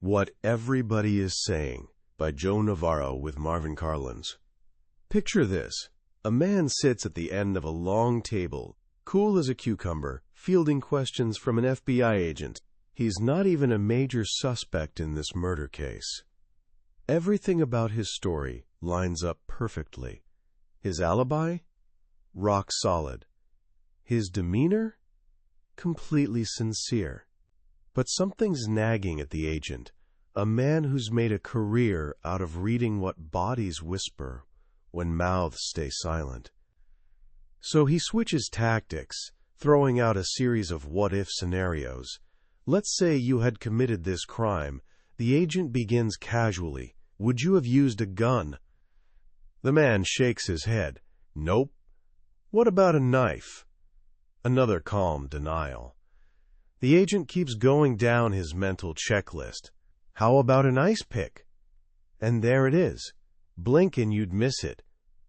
What Everybody is Saying by Joe Navarro with Marvin Carlins. Picture this. A man sits at the end of a long table, cool as a cucumber, fielding questions from an FBI agent. He's not even a major suspect in this murder case. Everything about his story lines up perfectly. His alibi? Rock solid. His demeanor? Completely sincere. But something's nagging at the agent, a man who's made a career out of reading what bodies whisper when mouths stay silent. So he switches tactics, throwing out a series of what-if scenarios. Let's say you had committed this crime. The agent begins casually. Would you have used a gun? The man shakes his head. Nope. What about a knife? Another calm denial. The agent keeps going down his mental checklist. How about an ice pick? And there it is. Blink and you'd miss it.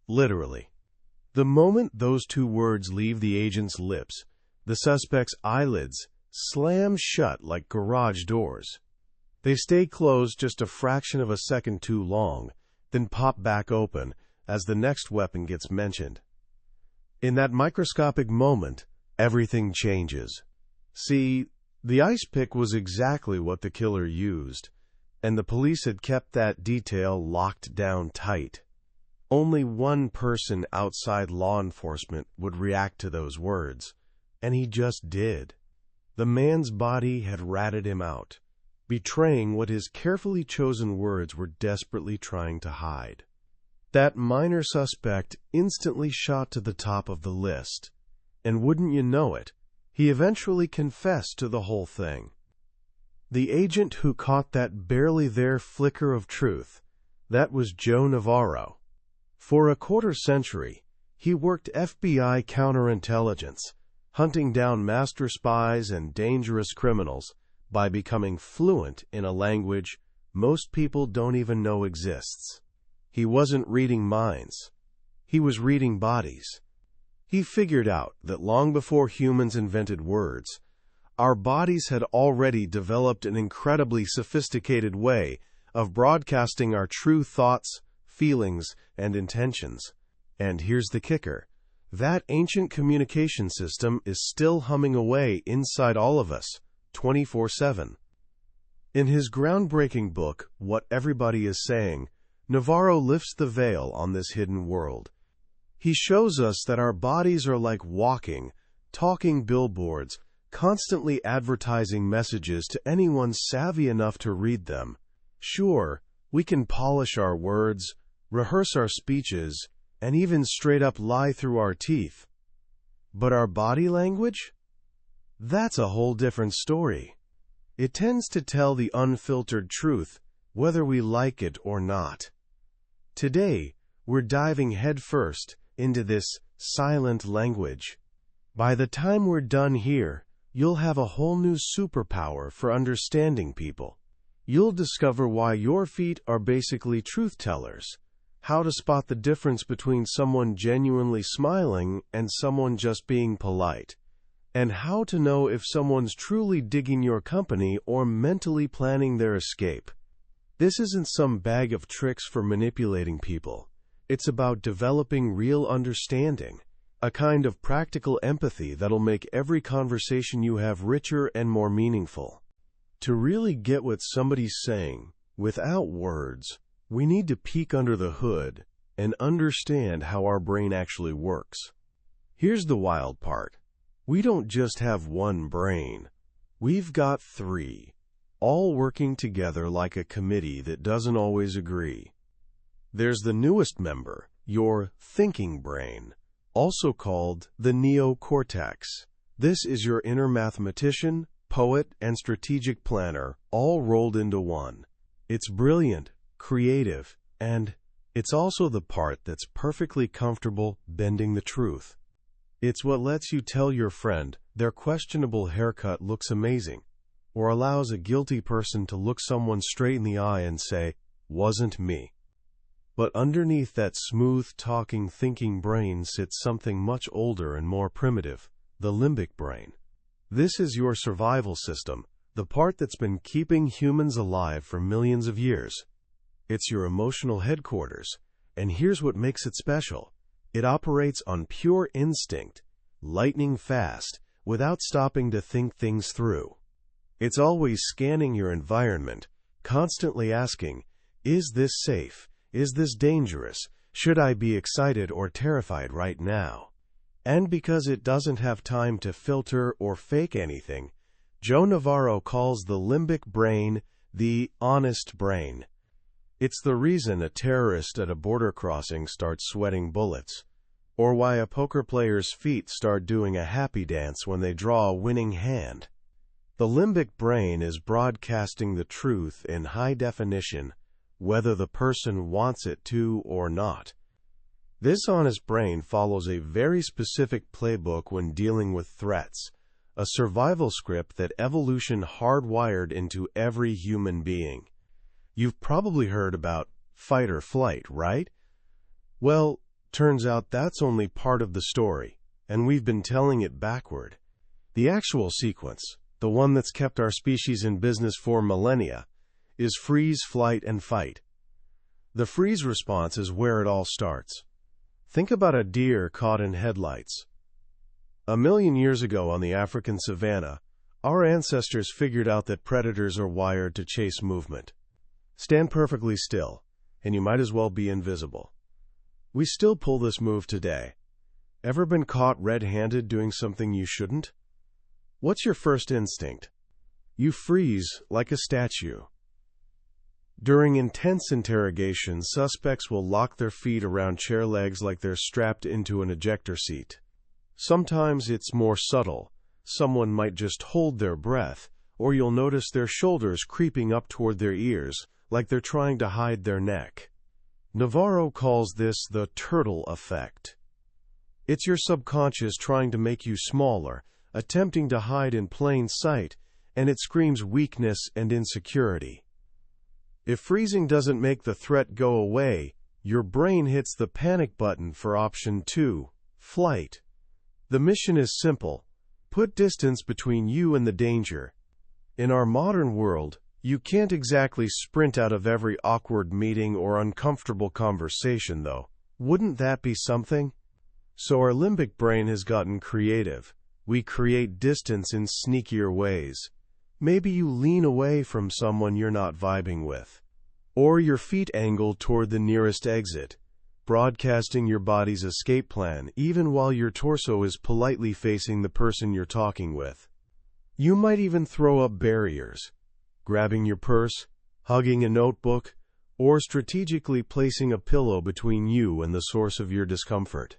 Literally. The moment those two words leave the agent's lips, the suspect's eyelids slam shut like garage doors. They stay closed just a fraction of a second too long, then pop back open as the next weapon gets mentioned. In that microscopic moment, everything changes. See, the ice pick was exactly what the killer used, and the police had kept that detail locked down tight. Only one person outside law enforcement would react to those words, and he just did. The man's body had ratted him out, betraying what his carefully chosen words were desperately trying to hide. That minor suspect instantly shot to the top of the list, and wouldn't you know it, he eventually confessed to the whole thing. The agent who caught that barely there flicker of truth, that was Joe Navarro. For a quarter century, he worked FBI counterintelligence, hunting down master spies and dangerous criminals by becoming fluent in a language most people don't even know exists. He wasn't reading minds. He was reading bodies. He figured out that long before humans invented words, our bodies had already developed an incredibly sophisticated way of broadcasting our true thoughts, feelings, and intentions. And here's the kicker. That ancient communication system is still humming away inside all of us, 24/7. In his groundbreaking book, What Everybody is Saying, Navarro lifts the veil on this hidden world. He shows us that our bodies are like walking, talking billboards, constantly advertising messages to anyone savvy enough to read them. Sure, we can polish our words, rehearse our speeches, and even straight up lie through our teeth. But our body language? That's a whole different story. It tends to tell the unfiltered truth, whether we like it or not. Today, we're diving headfirst into this silent language. By the time we're done here, you'll have a whole new superpower for understanding people. You'll discover why your feet are basically truth tellers, how to spot the difference between someone genuinely smiling and someone just being polite, and how to know if someone's truly digging your company or mentally planning their escape. This isn't some bag of tricks for manipulating people. It's about developing real understanding, a kind of practical empathy that'll make every conversation you have richer and more meaningful. To really get what somebody's saying, without words, we need to peek under the hood and understand how our brain actually works. Here's the wild part. We don't just have one brain. We've got three, all working together like a committee that doesn't always agree. There's the newest member, your thinking brain, also called the neocortex. This is your inner mathematician, poet, and strategic planner, all rolled into one. It's brilliant, creative, and it's also the part that's perfectly comfortable bending the truth. It's what lets you tell your friend their questionable haircut looks amazing, or allows a guilty person to look someone straight in the eye and say, "Wasn't me." But underneath that smooth-talking, thinking brain sits something much older and more primitive, the limbic brain. This is your survival system, the part that's been keeping humans alive for millions of years. It's your emotional headquarters, and here's what makes it special. It operates on pure instinct, lightning fast, without stopping to think things through. It's always scanning your environment, constantly asking, is this safe? Is this dangerous? Should I be excited or terrified right now? And because it doesn't have time to filter or fake anything, Joe Navarro calls the limbic brain the honest brain. It's the reason a terrorist at a border crossing starts sweating bullets, or why a poker player's feet start doing a happy dance when they draw a winning hand. The limbic brain is broadcasting the truth in high definition, whether the person wants it to or not. This honest brain follows a very specific playbook when dealing with threats, a survival script that evolution hardwired into every human being. You've probably heard about fight or flight, right? Well, turns out that's only part of the story, and we've been telling it backward. The actual sequence, the one that's kept our species in business for millennia, is freeze, flight, and fight. The freeze response is where it all starts. Think about a deer caught in headlights. 1,000,000 years ago on the African savanna, our ancestors figured out that predators are wired to chase movement. Stand perfectly still, and you might as well be invisible. We still pull this move today. Ever been caught red-handed doing something you shouldn't? What's your first instinct? You freeze like a statue. During intense interrogation, suspects will lock their feet around chair legs like they're strapped into an ejector seat. Sometimes it's more subtle. Someone might just hold their breath, or you'll notice their shoulders creeping up toward their ears, like they're trying to hide their neck. Navarro calls this the turtle effect. It's your subconscious trying to make you smaller, attempting to hide in plain sight, and it screams weakness and insecurity. If freezing doesn't make the threat go away, your brain hits the panic button for option 2, flight. The mission is simple. Put distance between you and the danger. In our modern world, you can't exactly sprint out of every awkward meeting or uncomfortable conversation, though. Wouldn't that be something? So our limbic brain has gotten creative. We create distance in sneakier ways. Maybe you lean away from someone you're not vibing with. Or your feet angle toward the nearest exit, broadcasting your body's escape plan even while your torso is politely facing the person you're talking with. You might even throw up barriers, grabbing your purse, hugging a notebook, or strategically placing a pillow between you and the source of your discomfort.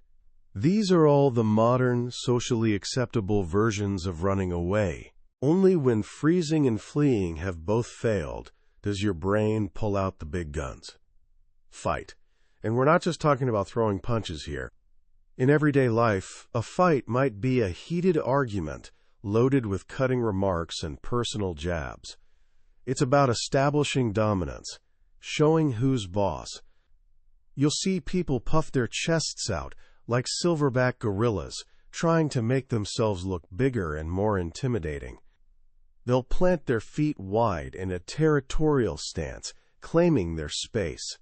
These are all the modern, socially acceptable versions of running away. Only when freezing and fleeing have both failed does your brain pull out the big guns. Fight. And we're not just talking about throwing punches here. In everyday life, a fight might be a heated argument loaded with cutting remarks and personal jabs. It's about establishing dominance, showing who's boss. You'll see people puff their chests out like silverback gorillas, trying to make themselves look bigger and more intimidating. They'll plant their feet wide in a territorial stance, claiming their space.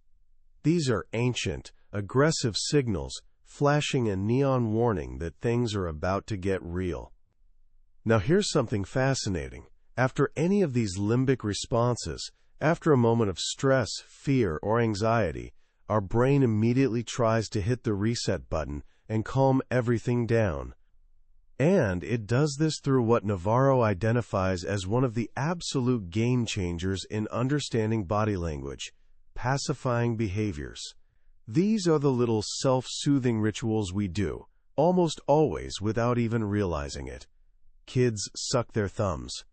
These are ancient, aggressive signals, flashing a neon warning that things are about to get real. Now here's something fascinating. After any of these limbic responses, after a moment of stress, fear, or anxiety, our brain immediately tries to hit the reset button and calm everything down. And it does this through what Navarro identifies as one of the absolute game changers in understanding body language, pacifying behaviors. These are the little self-soothing rituals we do, almost always without even realizing it. Kids suck their thumbs.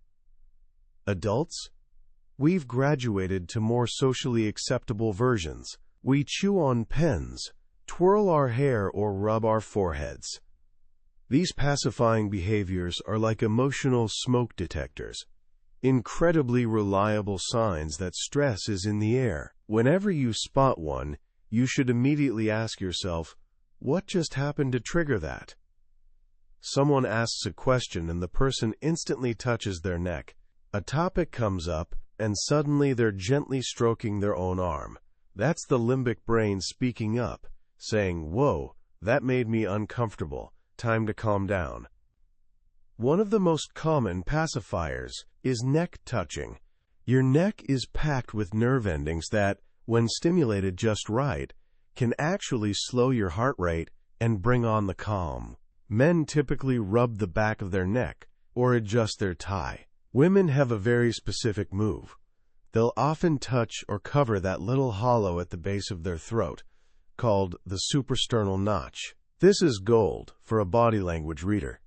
Adults? We've graduated to more socially acceptable versions. We chew on pens, twirl our hair, or rub our foreheads. These pacifying behaviors are like emotional smoke detectors, incredibly reliable signs that stress is in the air. Whenever you spot one, you should immediately ask yourself, what just happened to trigger that? Someone asks a question and the person instantly touches their neck. A topic comes up, and suddenly they're gently stroking their own arm. That's the limbic brain speaking up, saying, "Whoa, that made me uncomfortable. Time to calm down." One of the most common pacifiers is neck touching. Your neck is packed with nerve endings that, when stimulated just right, can actually slow your heart rate and bring on the calm. Men typically rub the back of their neck or adjust their tie. Women have a very specific move. They'll often touch or cover that little hollow at the base of their throat, called the suprasternal notch. This is gold for a body language reader.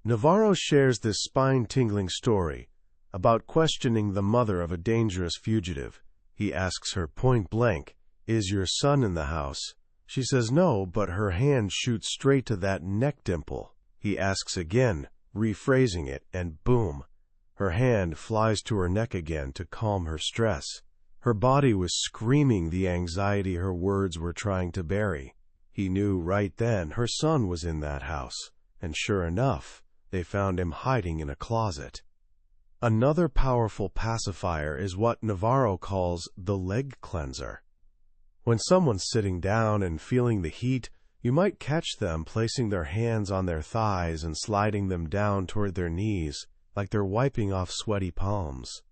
Navarro shares this spine-tingling story about questioning the mother of a dangerous fugitive. He asks her point blank, "Is your son in the house?" She says no, but her hand shoots straight to that neck dimple. He asks again, rephrasing it, and boom, her hand flies to her neck again to calm her stress. Her body was screaming the anxiety her words were trying to bury. He knew right then her son was in that house, and sure enough, they found him hiding in a closet. Another powerful pacifier is what Navarro calls the leg cleanser. When someone's sitting down and feeling the heat, you might catch them placing their hands on their thighs and sliding them down toward their knees, like they're wiping off sweaty palms.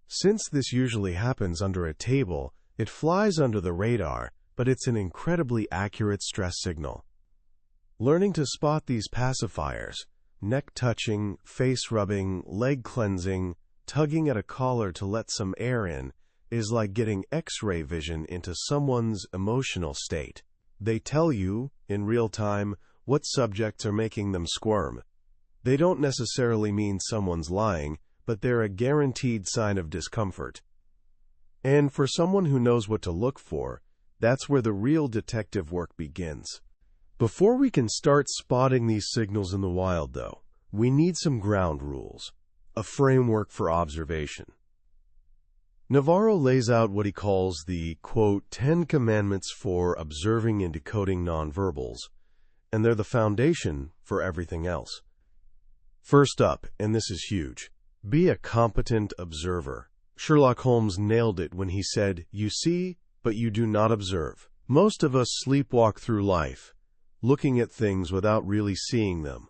Since this usually happens under a table, it flies under the radar, but it's an incredibly accurate stress signal. Learning to spot these pacifiers, neck touching, face rubbing, leg cleansing, tugging at a collar to let some air in, is like getting X-ray vision into someone's emotional state. They tell you, in real time, what subjects are making them squirm. They don't necessarily mean someone's lying, but they're a guaranteed sign of discomfort. And for someone who knows what to look for, that's where the real detective work begins. Before we can start spotting these signals in the wild, though, we need some ground rules, a framework for observation. Navarro lays out what he calls the, quote, 10 commandments for observing and decoding nonverbals, and they're the foundation for everything else. First up, and this is huge, be a competent observer. Sherlock Holmes nailed it when he said, "You see, but you do not observe." Most of us sleepwalk through life, looking at things without really seeing them.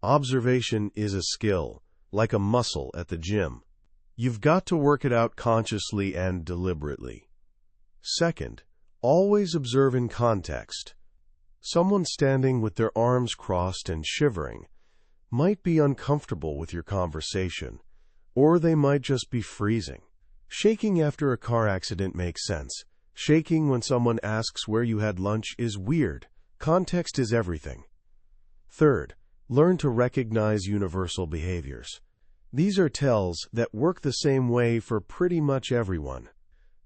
Observation is a skill, like a muscle at the gym. You've got to work it out consciously and deliberately. Second, always observe in context. Someone standing with their arms crossed and shivering might be uncomfortable with your conversation, or they might just be freezing. Shaking after a car accident makes sense. Shaking when someone asks where you had lunch is weird. Context is everything. Third, learn to recognize universal behaviors. These are tells that work the same way for pretty much everyone.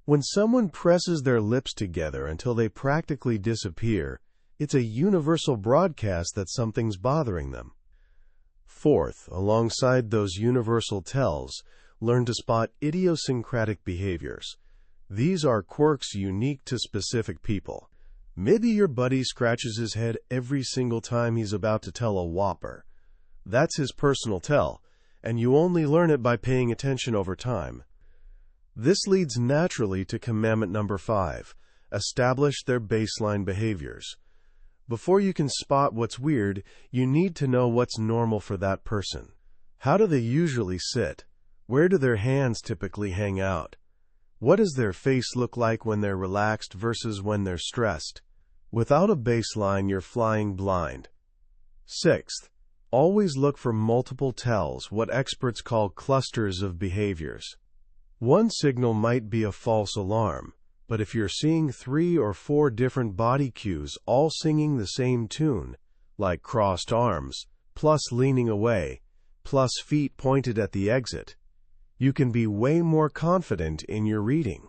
When someone presses their lips together until they practically disappear, it's a universal broadcast that something's bothering them. Fourth, alongside those universal tells, learn to spot idiosyncratic behaviors. These are quirks unique to specific people. Maybe your buddy scratches his head every single time he's about to tell a whopper. That's his personal tell, and you only learn it by paying attention over time. This leads naturally to commandment number 5, establish their baseline behaviors. Before you can spot what's weird, you need to know what's normal for that person. How do they usually sit? Where do their hands typically hang out? What does their face look like when they're relaxed versus when they're stressed? Without a baseline, you're flying blind. Sixth, always look for multiple tells, what experts call clusters of behaviors. One signal might be a false alarm, but if you're seeing 3 or 4 different body cues all singing the same tune, like crossed arms, plus leaning away, plus feet pointed at the exit, you can be way more confident in your reading.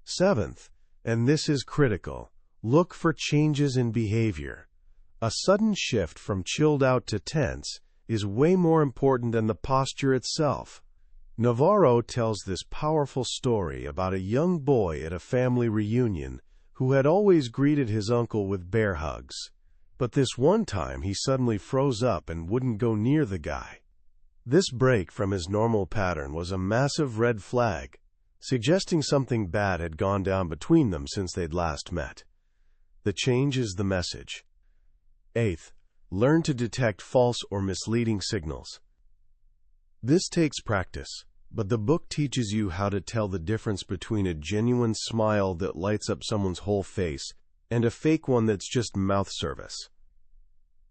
Seventh, and this is critical, look for changes in behavior. A sudden shift from chilled out to tense is way more important than the posture itself. Navarro tells this powerful story about a young boy at a family reunion who had always greeted his uncle with bear hugs. But this one time he suddenly froze up and wouldn't go near the guy. This break from his normal pattern was a massive red flag, suggesting something bad had gone down between them since they'd last met. The change is the message. Eighth, learn to detect false or misleading signals. This takes practice, but the book teaches you how to tell the difference between a genuine smile that lights up someone's whole face and a fake one that's just mouth service.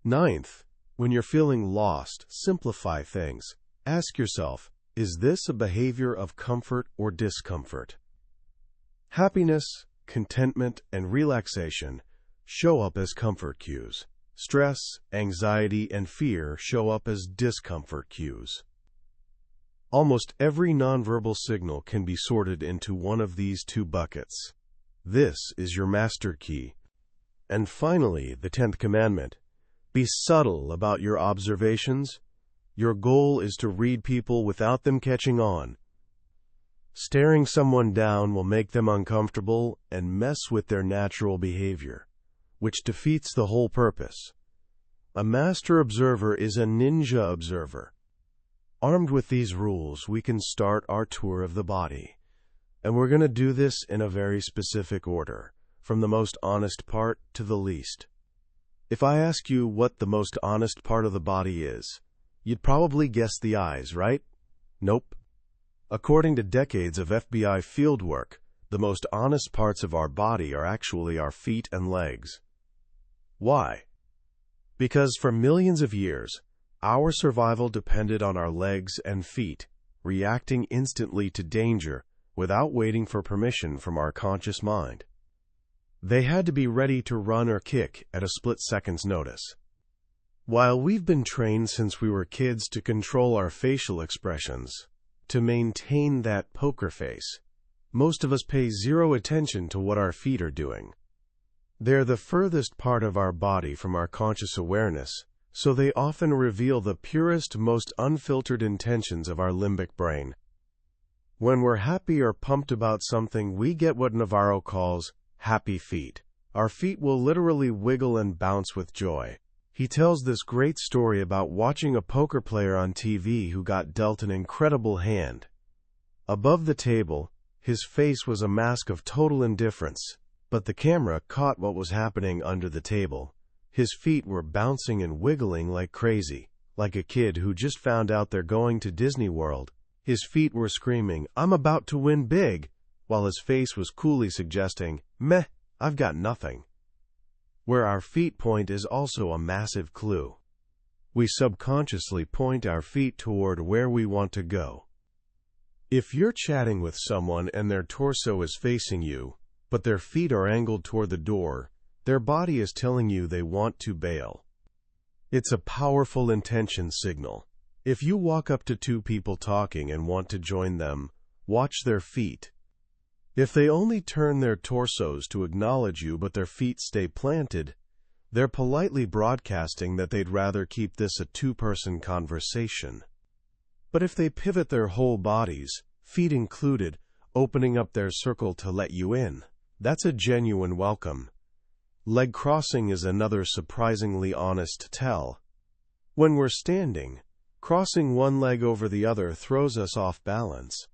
Ninth, when you're feeling lost, simplify things. Ask yourself, is this a behavior of comfort or discomfort? Happiness, contentment, and relaxation show up as comfort cues. Stress, anxiety, and fear show up as discomfort cues. Almost every nonverbal signal can be sorted into one of these two buckets. This is your master key. And finally, the 10th commandment. Be subtle about your observations. Your goal is to read people without them catching on. Staring someone down will make them uncomfortable and mess with their natural behavior, which defeats the whole purpose. A master observer is a ninja observer. Armed with these rules, we can start our tour of the body. And we're going to do this in a very specific order, from the most honest part to the least. If I ask you what the most honest part of the body is, you'd probably guess the eyes, right? Nope. According to decades of FBI fieldwork, the most honest parts of our body are actually our feet and legs. Why? Because for millions of years, our survival depended on our legs and feet, reacting instantly to danger without waiting for permission from our conscious mind. They had to be ready to run or kick at a split second's notice. While we've been trained since we were kids to control our facial expressions, to maintain that poker face, most of us pay zero attention to what our feet are doing. They're the furthest part of our body from our conscious awareness, so they often reveal the purest, most unfiltered intentions of our limbic brain. When we're happy or pumped about something, we get what Navarro calls happy feet. Our feet will literally wiggle and bounce with joy. He tells this great story about watching a poker player on TV who got dealt an incredible hand. Above the table, his face was a mask of total indifference, but the camera caught what was happening under the table. His feet were bouncing and wiggling like crazy, like a kid who just found out they're going to Disney World. His feet were screaming, "I'm about to win big," while his face was coolly suggesting, "Meh, I've got nothing." Where our feet point is also a massive clue. We subconsciously point our feet toward where we want to go. If you're chatting with someone and their torso is facing you, but their feet are angled toward the door, their body is telling you they want to bail. It's a powerful intention signal. If you walk up to two people talking and want to join them, watch their feet. If they only turn their torsos to acknowledge you but their feet stay planted, they're politely broadcasting that they'd rather keep this a two-person conversation. But if they pivot their whole bodies, feet included, opening up their circle to let you in, that's a genuine welcome. Leg crossing is another surprisingly honest tell. When we're standing, crossing one leg over the other throws us off balance.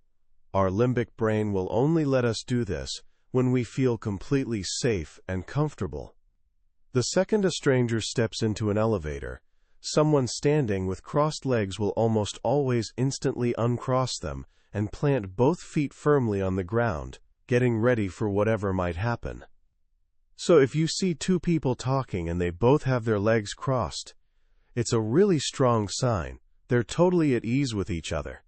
Our limbic brain will only let us do this when we feel completely safe and comfortable. The second a stranger steps into an elevator, someone standing with crossed legs will almost always instantly uncross them and plant both feet firmly on the ground, getting ready for whatever might happen. So if you see two people talking and they both have their legs crossed, it's a really strong sign. They're totally at ease with each other.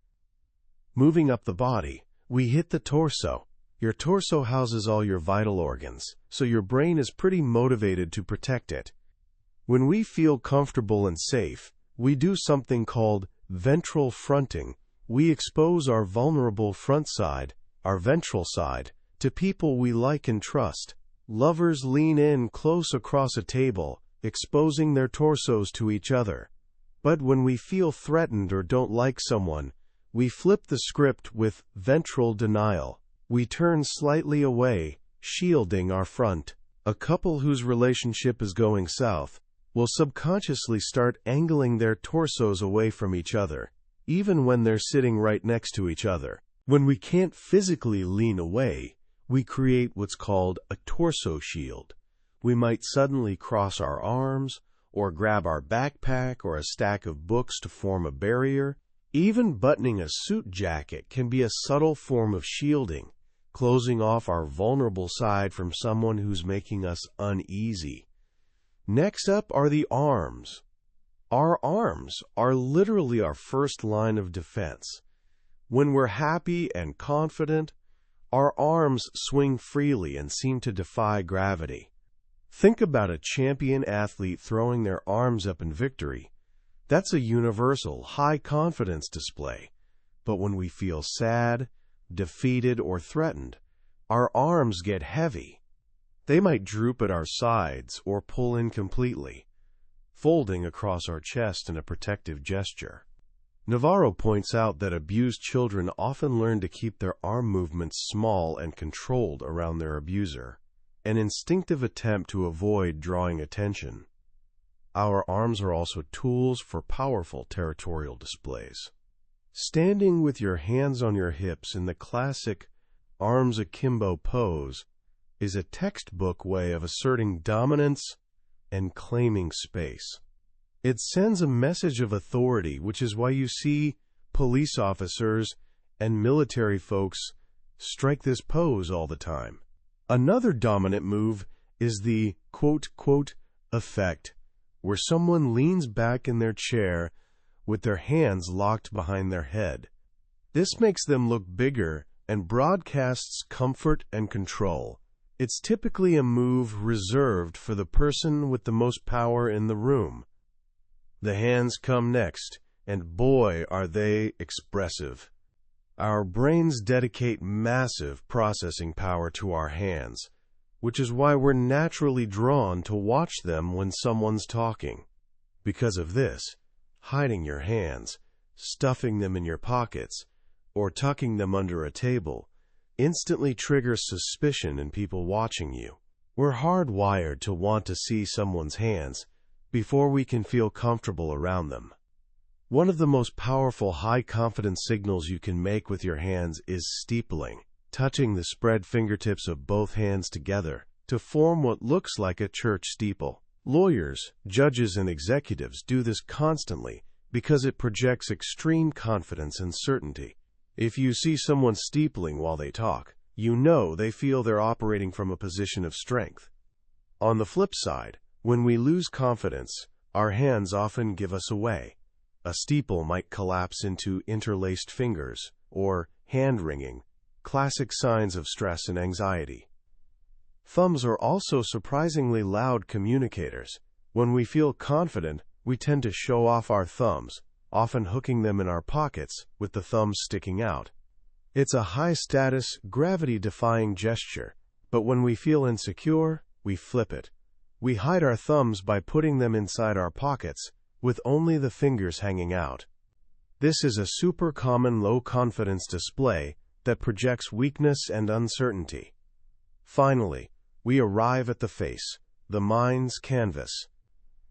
Moving up the body, we hit the torso. Your torso houses all your vital organs, so your brain is pretty motivated to protect it. When we feel comfortable and safe, we do something called ventral fronting. We expose our vulnerable front side, our ventral side, to people we like and trust. Lovers lean in close across a table, exposing their torsos to each other. But when we feel threatened or don't like someone, we flip the script with ventral denial. We turn slightly away, shielding our front. A couple whose relationship is going south will subconsciously start angling their torsos away from each other, even when they're sitting right next to each other. When we can't physically lean away, we create what's called a torso shield. We might suddenly cross our arms, or grab our backpack or a stack of books to form a barrier. Even buttoning a suit jacket can be a subtle form of shielding, closing off our vulnerable side from someone who's making us uneasy. Next up are the arms. Our arms are literally our first line of defense. When we're happy and confident, our arms swing freely and seem to defy gravity. Think about a champion athlete throwing their arms up in victory. That's a universal, high-confidence display. But when we feel sad, defeated, or threatened, our arms get heavy. They might droop at our sides or pull in completely, folding across our chest in a protective gesture. Navarro points out that abused children often learn to keep their arm movements small and controlled around their abuser, an instinctive attempt to avoid drawing attention. Our arms are also tools for powerful territorial displays. Standing with your hands on your hips in the classic arms akimbo pose is a textbook way of asserting dominance and claiming space. It sends a message of authority, which is why you see police officers and military folks strike this pose all the time. Another dominant move is the quote-quote effect, where someone leans back in their chair with their hands locked behind their head. This makes them look bigger and broadcasts comfort and control. It's typically a move reserved for the person with the most power in the room. The hands come next, and boy, are they expressive. Our brains dedicate massive processing power to our hands, which is why we're naturally drawn to watch them when someone's talking. Because of this, hiding your hands, stuffing them in your pockets, or tucking them under a table instantly triggers suspicion in people watching you. We're hardwired to want to see someone's hands before we can feel comfortable around them. One of the most powerful high-confidence signals you can make with your hands is steepling, touching the spread fingertips of both hands together to form what looks like a church steeple. Lawyers, judges, and executives do this constantly because it projects extreme confidence and certainty. If you see someone steepling while they talk, you know they feel they're operating from a position of strength. On the flip side, when we lose confidence, our hands often give us away. A steeple might collapse into interlaced fingers or hand-wringing, classic signs of stress and anxiety. Thumbs are also surprisingly loud communicators. When we feel confident, we tend to show off our thumbs, often hooking them in our pockets with the thumbs sticking out. It's a high-status, gravity-defying gesture, but when we feel insecure, we flip it. We hide our thumbs by putting them inside our pockets, with only the fingers hanging out. This is a super common low-confidence display that projects weakness and uncertainty. Finally, we arrive at the face, the mind's canvas.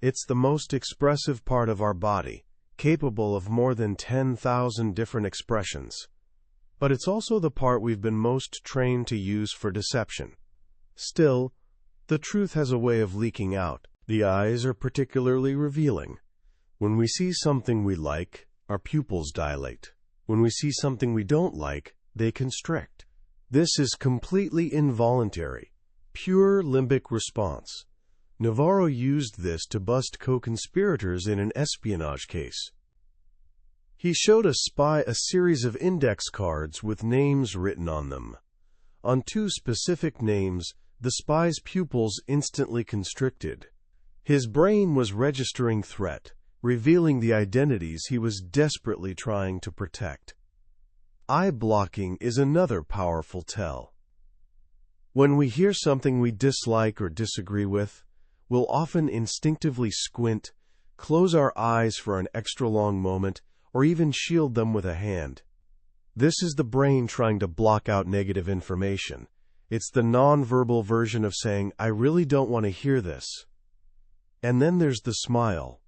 It's the most expressive part of our body, capable of more than 10,000 different expressions. But it's also the part we've been most trained to use for deception. Still, the truth has a way of leaking out. The eyes are particularly revealing. When we see something we like, our pupils dilate. When we see something we don't like, they constrict. This is completely involuntary, pure limbic response. Navarro used this to bust co-conspirators in an espionage case. He showed a spy a series of index cards with names written on them. On two specific names, the spy's pupils instantly constricted. His brain was registering threat, revealing the identities he was desperately trying to protect. Eye blocking is another powerful tell. When we hear something we dislike or disagree with, we'll often instinctively squint, close our eyes for an extra long moment, or even shield them with a hand. This is the brain trying to block out negative information. It's the nonverbal version of saying, "I really don't want to hear this." And then there's the smile.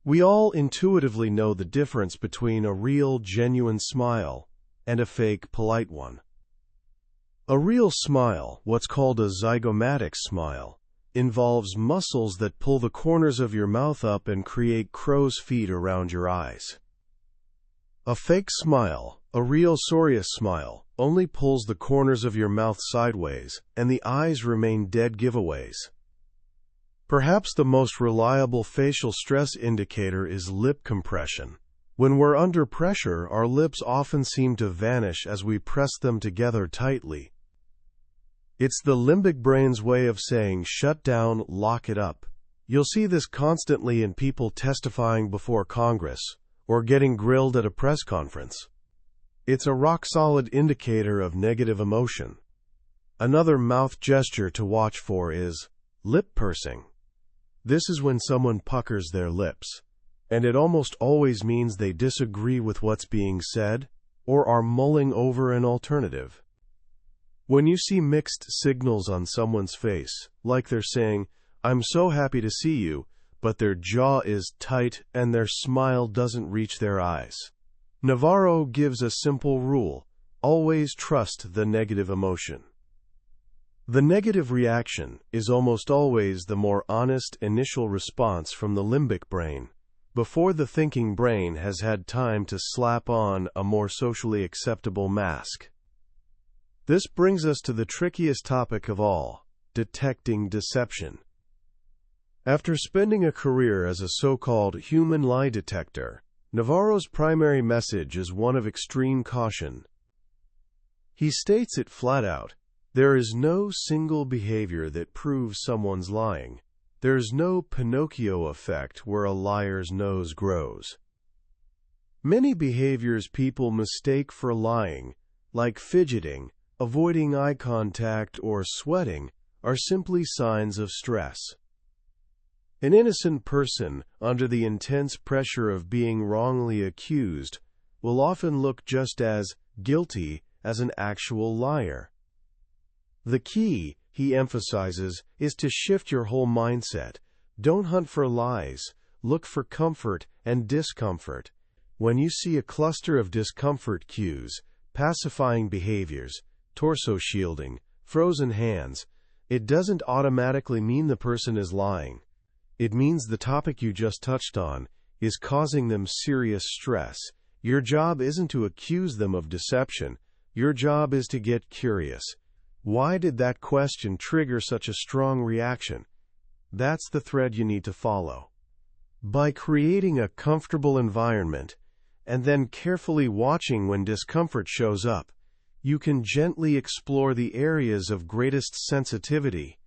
We all intuitively know the difference between a real, genuine smile and a fake, polite one. A real smile, what's called a zygomatic smile, involves muscles that pull the corners of your mouth up and create crow's feet around your eyes. A fake smile, a real serious smile, only pulls the corners of your mouth sideways, and the eyes remain dead giveaways. Perhaps the most reliable facial stress indicator is lip compression. When we're under pressure, our lips often seem to vanish as we press them together tightly. It's the limbic brain's way of saying, shut down, lock it up. You'll see this constantly in people testifying before Congress or getting grilled at a press conference. It's a rock-solid indicator of negative emotion. Another mouth gesture to watch for is lip pursing. This is when someone puckers their lips, and it almost always means they disagree with what's being said or are mulling over an alternative. When you see mixed signals on someone's face, like they're saying, "I'm so happy to see you," but their jaw is tight and their smile doesn't reach their eyes, Navarro gives a simple rule: always trust the negative emotion. The negative reaction is almost always the more honest initial response from the limbic brain, before the thinking brain has had time to slap on a more socially acceptable mask. This brings us to the trickiest topic of all: detecting deception. After spending a career as a so-called human lie detector, Navarro's primary message is one of extreme caution. He states it flat out: there is no single behavior that proves someone's lying. There's no Pinocchio effect where a liar's nose grows. Many behaviors people mistake for lying, like fidgeting, avoiding eye contact, or sweating, are simply signs of stress. An innocent person, under the intense pressure of being wrongly accused, will often look just as guilty as an actual liar. The key, he emphasizes, is to shift your whole mindset. Don't hunt for lies, look for comfort and discomfort. When you see a cluster of discomfort cues, pacifying behaviors, torso shielding, frozen hands, it doesn't automatically mean the person is lying. It means the topic you just touched on is causing them serious stress. Your job isn't to accuse them of deception. Your job is to get curious. Why did that question trigger such a strong reaction? That's the thread you need to follow. By creating a comfortable environment and then carefully watching when discomfort shows up, you can gently explore the areas of greatest sensitivity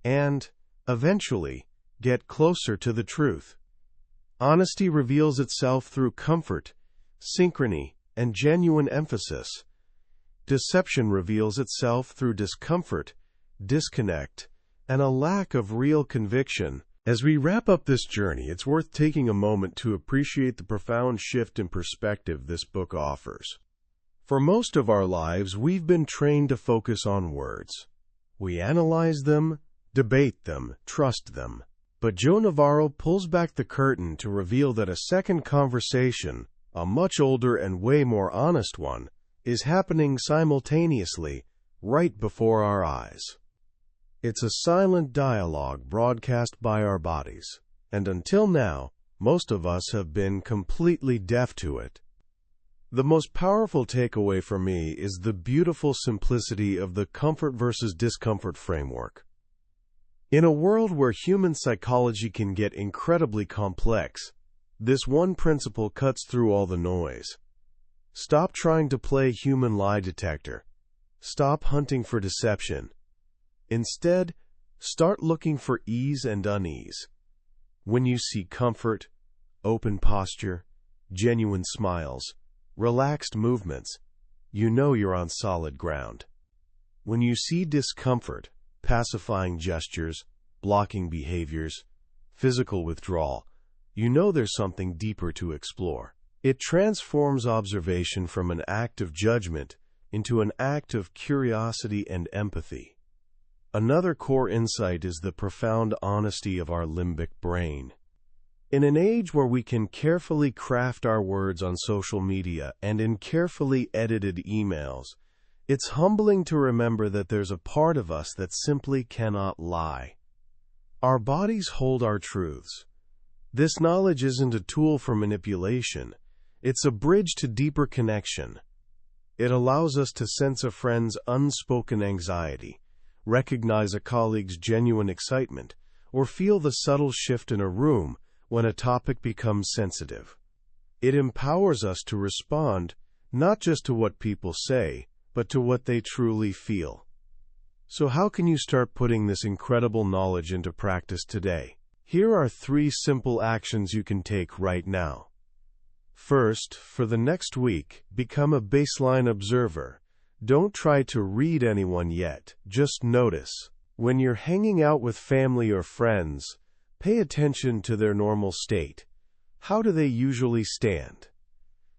and, eventually, get closer to the truth. Honesty reveals itself through comfort, synchrony, and genuine emphasis. Deception reveals itself through discomfort, disconnect, and a lack of real conviction. As we wrap up this journey, it's worth taking a moment to appreciate the profound shift in perspective this book offers. For most of our lives, we've been trained to focus on words. We analyze them, debate them, trust them. But Joe Navarro pulls back the curtain to reveal that a second conversation, a much older and way more honest one, is happening simultaneously, right before our eyes. It's a silent dialogue broadcast by our bodies, and until now, most of us have been completely deaf to it. The most powerful takeaway for me is the beautiful simplicity of the comfort versus discomfort framework. In a world where human psychology can get incredibly complex, this one principle cuts through all the noise. Stop trying to play human lie detector. Stop hunting for deception. Instead, start looking for ease and unease. When you see comfort, open posture, genuine smiles, relaxed movements, you know you're on solid ground. When you see discomfort, pacifying gestures, blocking behaviors, physical withdrawal, you know there's something deeper to explore. It transforms observation from an act of judgment into an act of curiosity and empathy. Another core insight is the profound honesty of our limbic brain. In an age where we can carefully craft our words on social media and in carefully edited emails, it's humbling to remember that there's a part of us that simply cannot lie. Our bodies hold our truths. This knowledge isn't a tool for manipulation. It's a bridge to deeper connection. It allows us to sense a friend's unspoken anxiety, recognize a colleague's genuine excitement, or feel the subtle shift in a room when a topic becomes sensitive. It empowers us to respond not just to what people say, but to what they truly feel. So how can you start putting this incredible knowledge into practice today? Here are 3 simple actions you can take right now. First, for the next week, become a baseline observer. Don't try to read anyone yet, just notice. When you're hanging out with family or friends, pay attention to their normal state. How do they usually stand?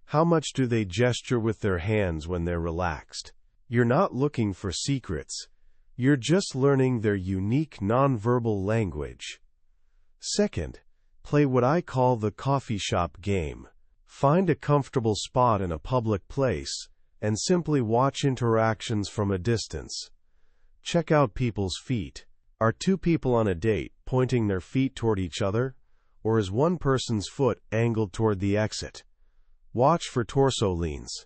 How much do they gesture with their hands when they're relaxed? You're not looking for secrets. You're just learning their unique nonverbal language. Second, play what I call the coffee shop game. Find a comfortable spot in a public place and simply watch interactions from a distance. Check out people's feet. Are 2 people on a date pointing their feet toward each other, or is one person's foot angled toward the exit? Watch for torso leans.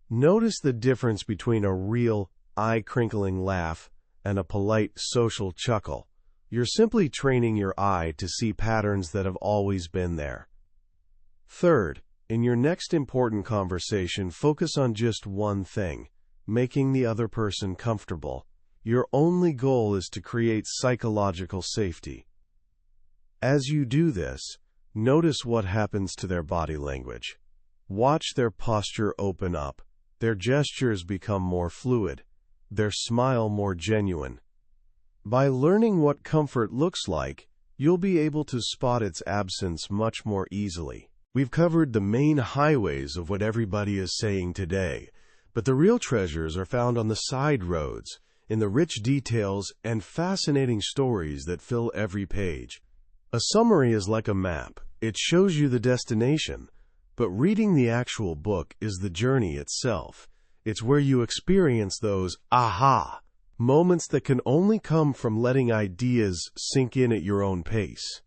Notice the difference between a real, eye-crinkling laugh and a polite, social chuckle. You're simply training your eye to see patterns that have always been there. Third, in your next important conversation, focus on just one thing: making the other person comfortable. Your only goal is to create psychological safety. As you do this, notice what happens to their body language. Watch their posture open up, their gestures become more fluid, their smile more genuine. By learning what comfort looks like, you'll be able to spot its absence much more easily. We've covered the main highways of what everybody is saying today, but the real treasures are found on the side roads, in the rich details and fascinating stories that fill every page. A summary is like a map. It shows you the destination, but reading the actual book is the journey itself. It's where you experience those aha moments that can only come from letting ideas sink in at your own pace.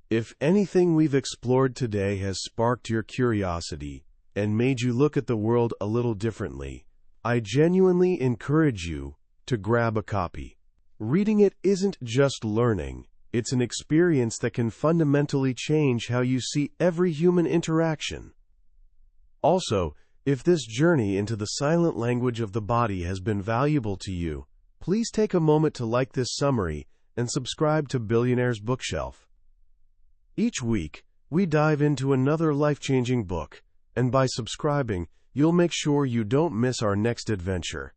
If anything we've explored today has sparked your curiosity and made you look at the world a little differently, I genuinely encourage you to grab a copy. Reading it isn't just learning, it's an experience that can fundamentally change how you see every human interaction. Also, if this journey into the silent language of the body has been valuable to you, please take a moment to like this summary and subscribe to Billionaire's Bookshelf. Each week, we dive into another life-changing book, and by subscribing, you'll make sure you don't miss our next adventure.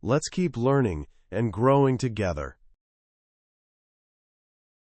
Let's keep learning and growing together.